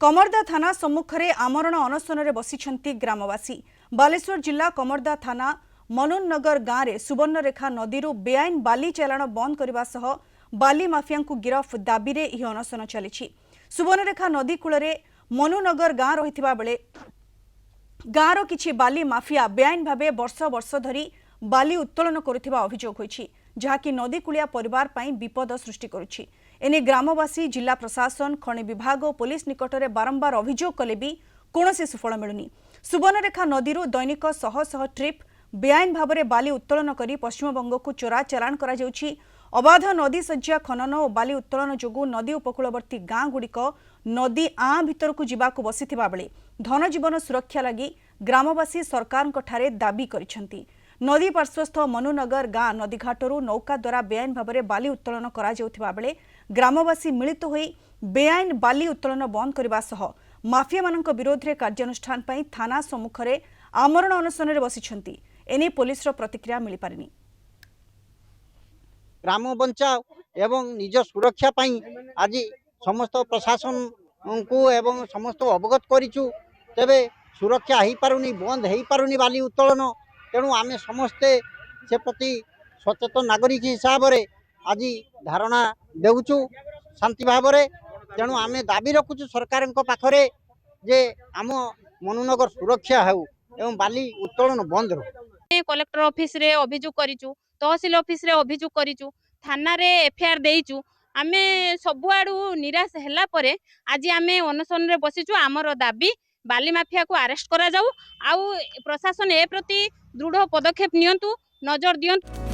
कमरदा थाना सम्मुख में आमरण अनशन बसी ग्रामवासी। बालेश्वर जिला कमरदा थाना मनोनगर गाँव में सुवर्णरेखा नदी बेआईन बाली चालाण बंद करने सह बाली माफिया को गिरफ दाबी में यह अनशन चली। सुवर्णरेखा नदी कूल मनोनगर गाँव रही बेले गाँवर किछि बाली माफिया बेआईन भाव वर्ष वर्ष धरी बाली उत्तोलन करुथिबा अभियोग होइछि, जहाँकि नदीकूलिया परिवार पई विपद सृष्टि करुछि। एने ग्रामवासी जिला प्रशासन खनि विभाग और पुलिस निकट में बारंबार अभियोग कले भी कौनसी सुफल मिलुनी। सुवर्णरेखा नदी दैनिक शह शह ट्रिप बेआईन भाव में बाली उत्तोलन कर पश्चिमबंग को चोरा चालाण करा जाउछि। अबाध नदी सज्जा खनन और बाली उत्तोलन जोगु नदी उपकूलवर्ती गाँ गुड़िक नदी आँ भीतर को जीवाकु बसिथिबा बेले धनजीवन सुरक्षा लगी ग्रामवासी सरकार ठारे दाबी करिसेंती। नदी पार्श्वस्थ मनुनगर गाँ नदीघाटरू नौका द्वारा बेआईन भाव में बाली उत्तोलन करा जाउथिबा बेले ग्रामवासी मिलित होई बेआईन बाली उत्तोलन बंद करने सह माफिया मानक विरोध में कार्यानुष्ठान पई थाना सम्मुख में आमरण अनशन बसिछंती। एने पुलिस प्रतिक्रिया मिल पारिनी। ग्राम बचाओ एवं निज सुरक्षा पाई आज समस्त प्रशासन को एवं समस्त अवगत करिचु। तेबे सुरक्षा हो पारुनी, बंद हो पारुनी बाली उत्तोलन। तेणु आमे समस्ते से प्रति सचेतन नागरिक हिसाब से आज धारणा देउचु शांति भाव में। तेणु आमे दाबी रखुचु सरकार पाखरे जे आम मनोनगर सुरक्षा हो एवं बाली उत्तोलन बंद हो। कलेक्टर ऑफिस रे अभियोग करिचु, तहसील ऑफिस रे अभियोग करिचु, थाना रे एफआईआर देइचु। आमे सबुआडू निराश हैला परे आज आमे अनशन रे बसिचु। आमर दाबी बाली माफिया को अरेस्ट करा जाऊ, आउ प्रशासन ए प्रति दृढ़ पदक्षेप नियंतु, नजर दियंतु।